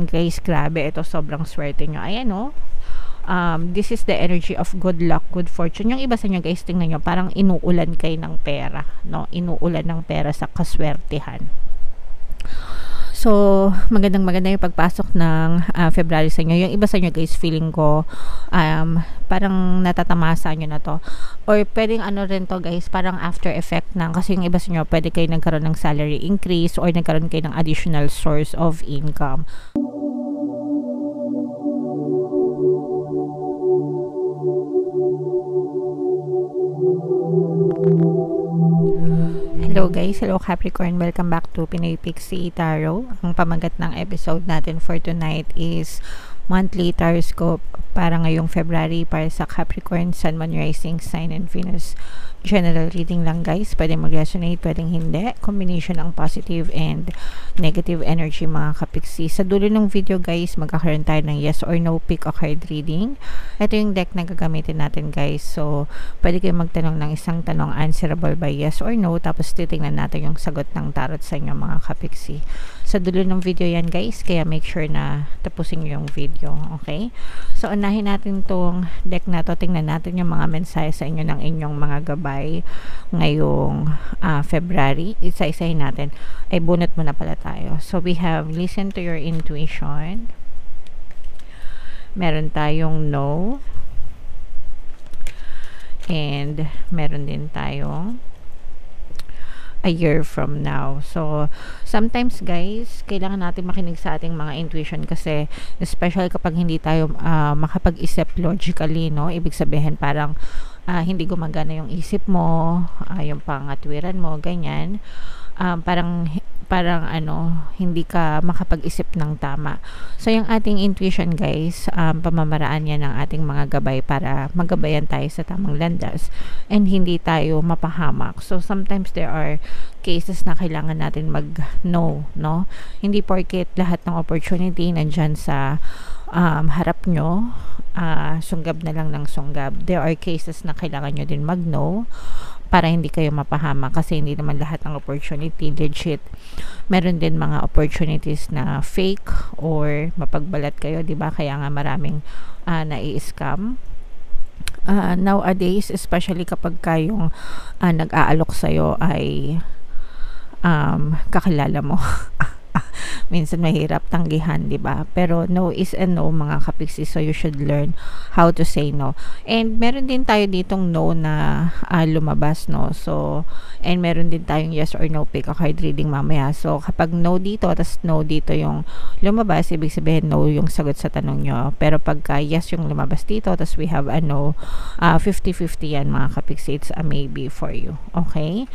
Guys, grabe, ito sobrang swerte nyo. Ayan, oh. This is the energy of good luck, good fortune. Yung iba sa inyo, guys, tingnan nyo, parang inuulan kayo ng pera, no? Inuulan ng pera sa kaswertihan. So, maganda yung pagpasok ng February sa inyo. Yung iba sa inyo, guys, feeling ko parang natatamasa nyo na to. Or pwedeng ano rin to, guys, parang after effect ng, kasi yung iba sa inyo, pwede kayo nagkaroon ng salary increase or nagkaroon kayo ng additional source of income. Hello guys, hello Capricorn, welcome back to Pinoy Pixie Tarot. Ang pamagat ng episode natin for tonight is monthly taroscope para ngayong February para sa Capricorn, Sun, Moon, Rising, Sign, and Venus. General reading lang guys, pwedeng mag-resonate, pwedeng hindi. Combination ng positive and negative energy mga kapiksi. Sa dulo ng video guys, magkakaroon tayo ng yes or no pick a card reading. Ito yung deck na gagamitin natin guys. So, pwede kayo magtanong ng isang tanong answerable by yes or no, tapos titingnan natin yung sagot ng tarot sa inyo mga kapiksi. Sa dulo ng video yan guys, kaya make sure na tapusin nyo yung video, okay? So, unahin natin tong deck na to. Tingnan natin yung mga mensahe sa inyo ng inyong mga gabay ngayong February. Isa-isahin natin. Ay, bunot muna pala tayo. So, we have listen to your intuition. Meron tayong no. And meron din tayong a year from now. So, sometimes guys, kailangan natin makinig sa ating mga intuition kasi especially kapag hindi tayo makapag-isip logically, no? Ibig sabihin parang hindi gumagana yung isip mo, yung pangatwiran mo, ganyan. Parang hindi ka makapag-isip ng tama. So, yung ating intuition guys, pamamaraan yan ng ating mga gabay para magabayan tayo sa tamang landas and hindi tayo mapahamak. So, sometimes there are cases na kailangan natin mag-no, no? Hindi porket lahat ng opportunity nandyan sa harap nyo, sunggab na lang ng sunggab. There are cases na kailangan nyo din mag-no para hindi kayo mapahama kasi hindi naman lahat ng opportunity legit. Meron din mga opportunities na fake or mapagbalat kayo, di ba? Kaya nga maraming nai-scam. Nowadays, especially kapag kayong nag-aalok sa'yo ay kakilala mo. Minsan mahirap tanggihan, di ba? Pero no is a no mga kapiksi, so you should learn how to say no. And meron din tayo ditong no na lumabas, no? So, and meron din tayong yes or no pick a card reading mamaya. So, kapag no dito, tas no dito yung lumabas, ibig sabihin no yung sagot sa tanong nyo. Pero pagka yes yung lumabas dito, tas we have a no, 50-50 yan mga kapiksi. It's a maybe for you. Okay?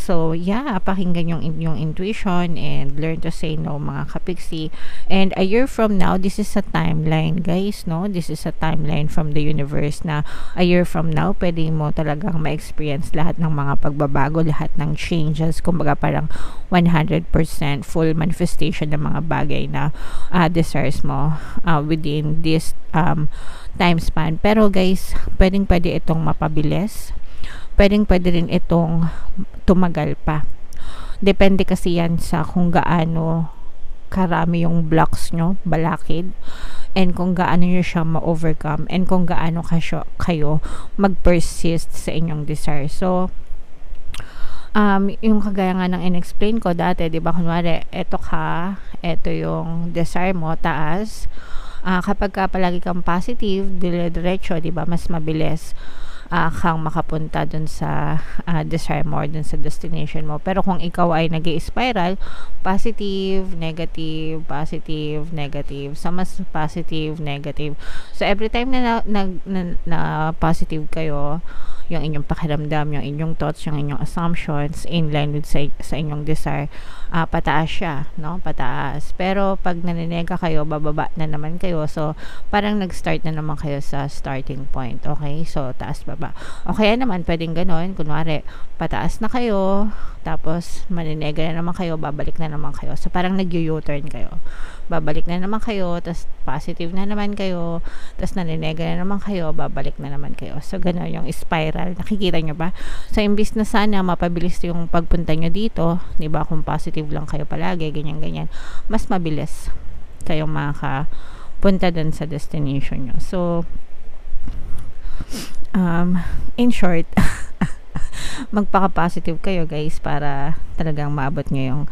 So, yeah, pakinggan yung intuition and learn to say no mga kapiksi. And a year from now, this is a timeline guys, no? This is a timeline from the universe na a year from now, pwede mo talagang ma-experience lahat ng mga pagbabago, lahat ng changes, kumbaga parang 100% full manifestation ng mga bagay na desires mo within this time span. Pero guys, pwede itong mapabilis. Pwede rin itong tumagal pa. Depende kasi yan sa kung gaano karami yung blocks nyo, balakid, and kung gaano nyo siya ma-overcome, and kung gaano kayo mag-persist sa inyong desire. So, yung kagaya nga ng in-explain ko dati, di ba, kunwari, eto yung desire mo, taas. Kapag ka palagi kang positive, dire-diretso, di ba, mas mabilis kang makapunta dun sa desire mo or dun sa destination mo. Pero kung ikaw ay nag-i-spiral, positive, negative, positive, negative, sa mas positive, negative. So, every time na positive kayo, yung inyong pakiramdam, yung inyong thoughts, yung inyong assumptions, in line with sa inyong desire, pataas siya, no? Pataas. Pero, pag naninega kayo, bababa na naman kayo. So, parang nag-start na naman kayo sa starting point. Okay? So, taas, baba. O kaya naman, pwedeng ganon. Kunwari, pataas na kayo, tapos, maninega na naman kayo, babalik na naman kayo. So, parang nag-u-turn kayo. Babalik na naman kayo, tapos positive na naman kayo, tapos naninega na naman kayo, babalik na naman kayo. So, gano'n yung spiral. Nakikita nyo ba? So, imbis na sana mapabilis yung pagpunta nyo dito, di ba, kung positive lang kayo palagi, ganyan-ganyan, mas mabilis. kayong makapunta dun sa destination nyo. So, in short, magpaka-positive kayo guys para talagang maabot nyo yung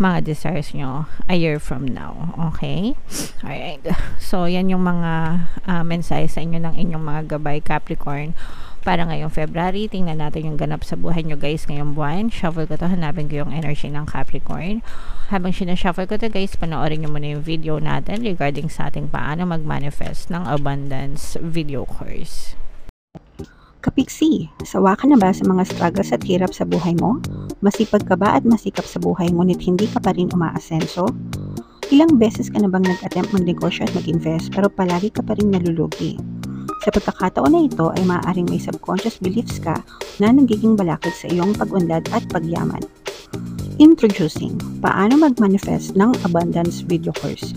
mga desires nyo a year from now. Okay? Alright. So, yan yung mga mensahe sa inyo ng inyong mga gabay Capricorn para ngayong February. Tingnan natin yung ganap sa buhay nyo guys ngayong buwan. Shuffle ko to, hanapin ko yung energy ng Capricorn. Habang sinashuffle ko to guys, panoorin nyo muna yung video natin regarding sa ating paano mag-manifest ng abundance video course. Kapiksi, sawa ka na ba sa mga struggles at hirap sa buhay mo? Masipag ka ba at masikap sa buhay ngunit hindi ka pa rin umaasenso? Ilang beses ka na bang nag-attempt magnegosyo at mag-invest pero palagi ka pa rin nalulugi? Sa pagkakataon na ito ay maaaring may subconscious beliefs ka na nagiging balakid sa iyong pag-unlad at pagyaman. Introducing, paano mag-manifest ng abundance video course.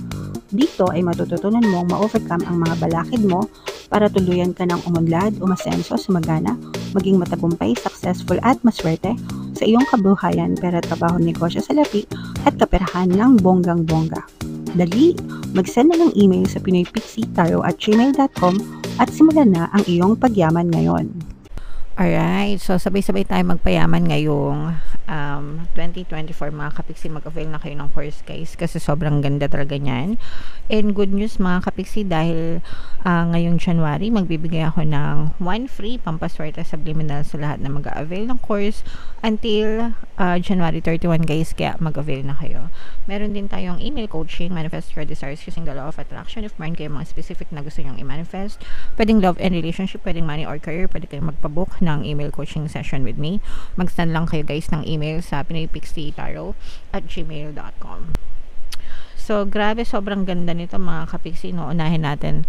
Dito ay matututunan mong ma-overcome ang mga balakid mo para tuluyan ka ng umunlad, umasenso, sumagana, maging matagumpay, successful at maswerte sa iyong kabuhayan, pera, trabaho, negosyo, salapi at kaperahan ng bonggang-bongga. Dali, mag-send na ng email sa pinoypixitaro@gmail.com at simulan na ang iyong pagyaman ngayon. Alright, so sabay-sabay tayo magpayaman ngayong 2024 mga kapiksi. Mag-avail na kayo ng course guys kasi sobrang ganda talaga niyan. And good news mga kapiksi, dahil ngayong January magbibigay ako ng 1 free pampaswerte subliminal sa lahat na mag-avail ng course until January 31 guys, kaya mag-avail na kayo. Meron din tayong email coaching, manifest your desires using the law of attraction. If meron kayo mga specific na gusto nyong i-manifest, pwedeng love and relationship, pwedeng money or career, pwede kayong magpabook ng email coaching session with me. Mag-send lang kayo guys ng email sa pinoypixitaro@gmail.com. So, grabe, sobrang ganda nito mga kapiksi. No, unahin natin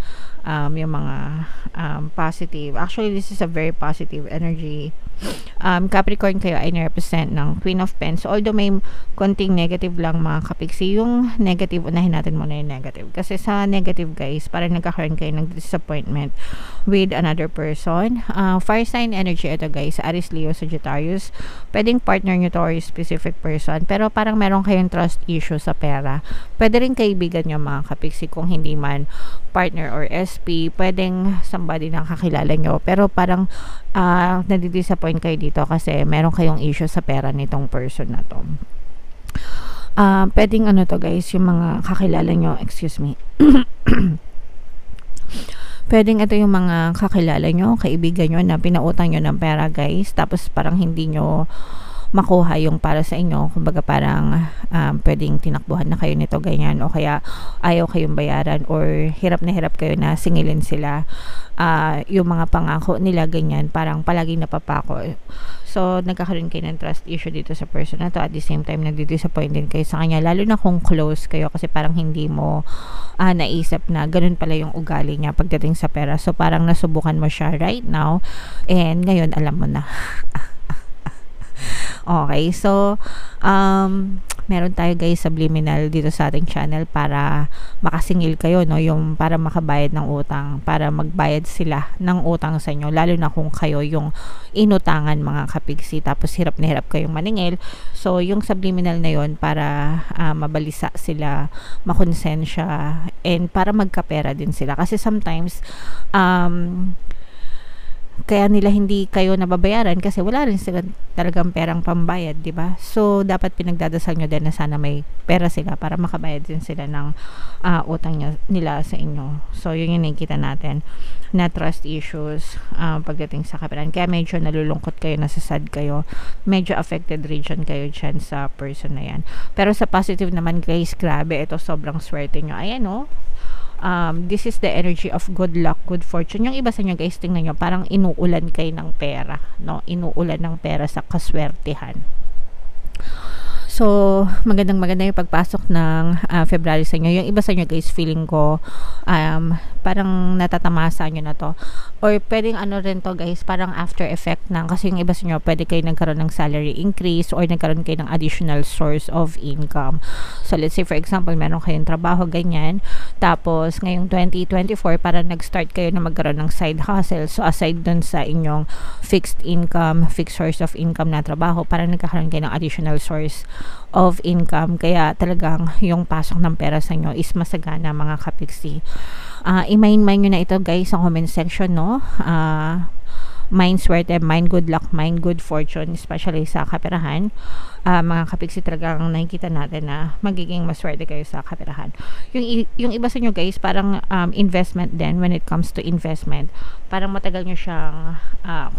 yung mga positive. Actually, this is a very positive energy. Capricorn kayo ay na-represent ng Queen of Pens. Although may konting negative lang mga kapiksi. Yung negative, unahin natin muna yung negative. Kasi sa negative guys, parang nagkakaroon kayo ng disappointment with another person. Fire sign energy ito guys. Aries, Leo, Sagittarius. Pwedeng partner nyo to or specific person. Pero parang meron kayong trust issue sa pera. Pwede rin kaibigan nyo mga kapiksi, kung hindi man partner or SP, pwedeng somebody na kakilala nyo, pero parang nadidisappoint kayo dito kasi meron kayong issue sa pera nitong person na to. Pwedeng ano to guys, yung mga kakilala nyo, excuse me, pwedeng ito yung mga kakilala nyo, kaibigan nyo na pinautang nyo ng pera guys, tapos parang hindi nyo makuha yung para sa inyo. Kumbaga parang pwedeng tinakbuhan na kayo nito ganyan, o kaya ayaw kayong bayaran or hirap na hirap kayo na singilin sila. Yung mga pangako nila ganyan, parang palaging napapako. So nagkakaroon kayo ng trust issue dito sa person na to. At the same time nagdi-disappoint din kayo sa kanya, lalo na kung close kayo, kasi parang hindi mo naisip na ganun pala yung ugali niya pagdating sa pera. So parang nasubukan mo siya right now and ngayon alam mo na. Okay, so meron tayo guys subliminal dito sa ating channel para makasingil kayo, no, yung para makabayad ng utang, para magbayad sila ng utang sa inyo, lalo na kung kayo yung inutangan mga kapiksi, tapos hirap na hirap kayong maningil. So yung subliminal na yon para mabalisa sila, makonsensya, and para magkapera din sila, kasi sometimes kaya nila hindi kayo nababayaran kasi wala rin sila talagang perang pambayad, di ba? So dapat pinagdadasal nyo din na sana may pera sila para makabayad din sila ng utang nila sa inyo. So yun yung nakikita natin na trust issues pagdating sa kapitan. Kaya medyo nalulungkot kayo, nasasad kayo, medyo affected region kayo dyan sa person na yan. Pero sa positive naman guys, grabe, ito sobrang swerte nyo. Ayan o, this is the energy of good luck, good fortune. Yung iba sa inyo guys, tingnan nyo, parang inuulan kayo ng pera, no? Inuulan ng pera sa kaswertehan. So, maganda yung pagpasok ng February sa inyo. Yung iba sa inyo guys, feeling ko parang natatamasa nyo na to. Or pwedeng ano rin to guys, parang after effect ng, kasi yung iba sa inyo, pwede kayo nagkaroon ng salary increase or nagkaroon kayo ng additional source of income. So, let's say for example, meron kayong trabaho, ganyan. Tapos, ngayong 2024, parang nag-start kayo na magkaroon ng side hustle. So, aside dun sa inyong fixed income, fixed source of income na trabaho, parang nagkakaroon kayo ng additional source of income. Kaya talagang yung pasok ng pera sa inyo is masagana mga kapiksi. I-mind nyo na ito guys sa comment section, no? Mind swerte, mind good luck, mind good fortune, especially sa kaperahan. Mga kapiksi, talagang nakikita natin na magiging maswerte kayo sa kaperahan. Yung iba sa inyo guys, parang investment din when it comes to investment. Parang matagal nyo siyang,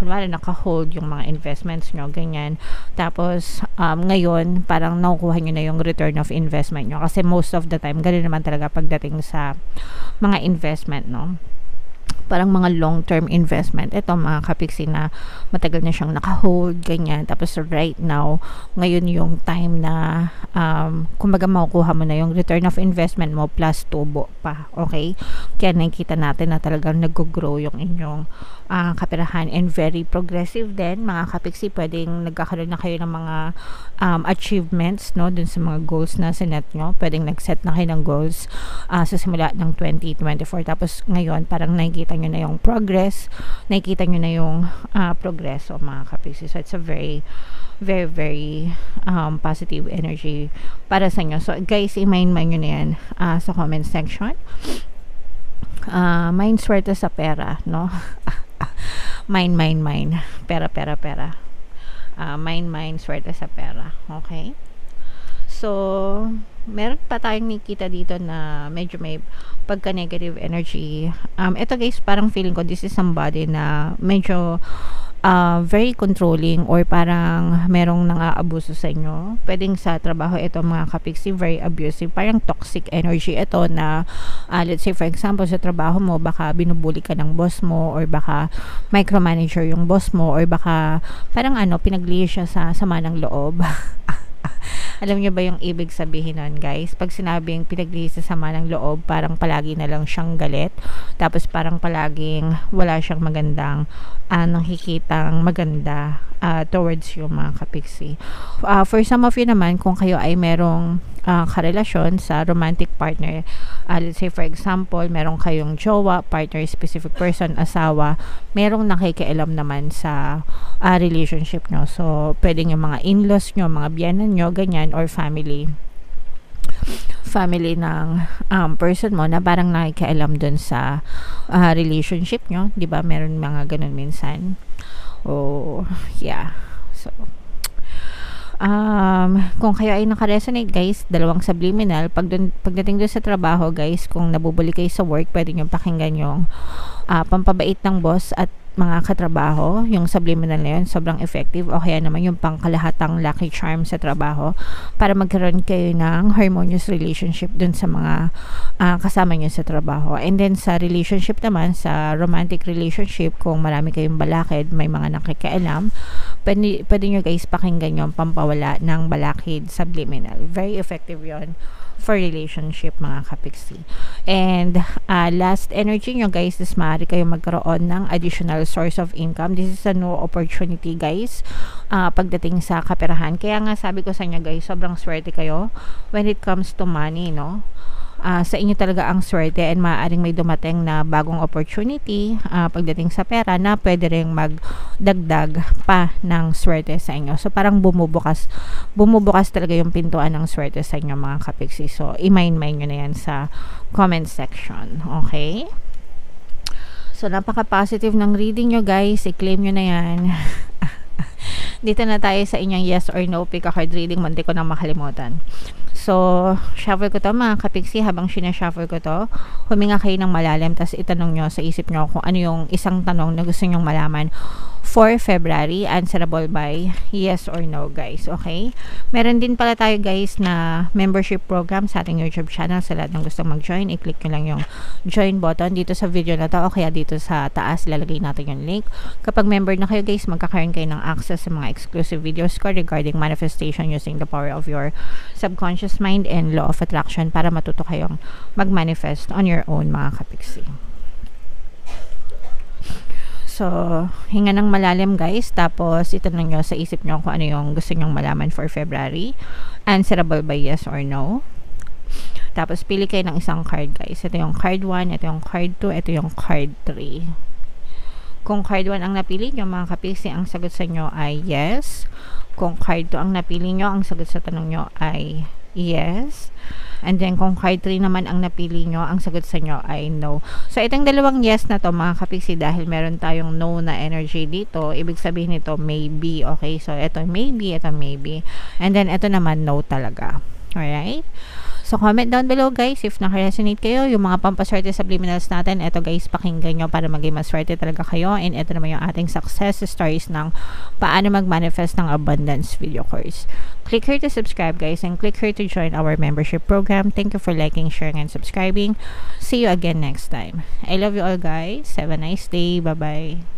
kunwari naka-hold yung mga investments nyo, ganyan. Tapos, ngayon, parang nakukuha nyo na yung return of investment nyo. Kasi most of the time, ganun naman talaga pagdating sa mga investment, no? Parang mga long-term investment. Ito mga kapiksi na matagal na siyang naka-hold, ganyan. Tapos right now, ngayon yung time na kumbaga makukuha mo na yung return of investment mo plus tubo pa. Okay? Kaya nakikita natin na talagang nag-grow yung inyong kaperahan, and very progressive din mga kapiksi. Pwedeng nagkakaroon na kayo ng mga achievements, no, dun sa mga goals na sinet nyo. Pwedeng nag-set na kayo ng goals sa simula ng 2024. Tapos ngayon, parang nakikita nyo na yung progress, nakikita nyo na yung progreso mga kapiksi. So it's a very positive energy para sa inyo. So guys, i-mind nyo na yan sa comment section. Mind swerte sa pera, no? mind pera. Mind swerte sa pera. Okay? So meron pa tayong nakikita dito na medyo may pagka-negative energy. Ito guys, parang feeling ko this is somebody na medyo very controlling, or parang merong nang-aabuso sa inyo. Pwedeng sa trabaho ito mga kapiksi, very abusive, parang toxic energy ito na let's say for example sa trabaho mo, baka binubuli ka ng boss mo, or baka micromanager yung boss mo, or baka parang pinaglihi siya sa sama ng loob. Alam niyo ba yung ibig sabihin nun guys? Pag sinabing pinaglihi sa sama ng loob, parang palagi na lang siyang galit, tapos parang palaging wala siyang magandang nakikitang maganda towards yung mga kapiksi. For some of you naman, kung kayo ay merong karelasyon sa romantic partner, let's say for example, meron kayong jowa, partner, specific person, asawa, merong nakikialam naman sa relationship nyo. So, pwedeng yung mga in-laws nyo, mga biyanan nyo, ganyan, or family ng person mo na parang nakikialam dun sa relationship nyo, di ba? Meron mga ganun minsan. Oh, yeah. So, kung kayo ay naka-resonate guys, dalawang subliminal, pagdating doon sa trabaho guys, kung nabubuli kayo sa work, pwede nyo pakinggan yung pampabait ng boss at mga katrabaho. Yung subliminal na yun, sobrang effective. O kaya naman yung pangkalahatang lucky charm sa trabaho para magkaroon kayo ng harmonious relationship dun sa mga kasama nyo sa trabaho. And then sa relationship naman, sa romantic relationship, kung marami kayong balakid, may mga nakikialam, pwede nyo guys pakinggan yung pampawala ng balakid subliminal. Very effective yon for relationship mga kapiksi. And last energy nyo guys is maaari kayo magkaroon ng additional source of income. This is a new opportunity guys pagdating sa kaperahan. Kaya nga sabi ko sa inyo guys, sobrang swerte kayo when it comes to money, no? Sa inyo talaga ang swerte, and maaaring may dumating na bagong opportunity pagdating sa pera na pwede rin magdagdag pa ng swerte sa inyo. So parang bumubukas talaga yung pintuan ng swerte sa inyo mga kapiksi. So i-mind nyo na yan sa comment section. Okay? So napaka-positive ng reading nyo guys. I-claim nyo na yan. Dito na tayo sa inyong yes or no pick a card reading. Munti ko nang makalimutan. So, shuffle ko to mga kapiksi. Habang sinashuffle ko to, huminga kayo ng malalim, tapos itanong nyo sa isip nyo kung ano yung isang tanong na gusto nyong malaman for February, answerable by yes or no guys. Okay? Meron din pala tayo guys na membership program sa ating YouTube channel. Sa lahat ng gustong mag-join, i-click nyo lang yung join button dito sa video na to, o kaya dito sa taas lalagay natin yung link. Kapag member na kayo guys, magkakaroon kayo ng access sa mga exclusive videos ko regarding manifestation using the power of your subconscious mind and law of attraction para matuto kayong mag-manifest on your own mga kapiksi. So, hinga ng malalim guys, tapos itanong nyo sa isip nyo kung ano yung gusto nyong malaman for February. Answerable by yes or no. Tapos pili kayo ng isang card guys. Ito yung card 1, ito yung card 2, ito yung card 3. Kung card 1 ang napili nyo, mga kapiksi, ang sagot sa inyo ay yes. Kung card 2 ang napili nyo, ang sagot sa tanong nyo ay yes. And then, kung card 3 naman ang napili nyo, ang sagot sa inyo ay no. So, itong dalawang yes na to, mga kapiksi, dahil meron tayong no na energy dito, ibig sabihin nito, maybe. Okay? So, ito maybe, ito maybe. And then, ito naman no talaga. Alright? So, comment down below, guys, if naka-resonate kayo, yung mga pampaswerte subliminals natin, eto guys, pakinggan nyo para maging maswerte talaga kayo. And eto naman yung ating success stories ng paano mag-manifest ng abundance video course. Click here to subscribe, guys, and click here to join our membership program. Thank you for liking, sharing, and subscribing. See you again next time. I love you all, guys. Have a nice day. Bye-bye.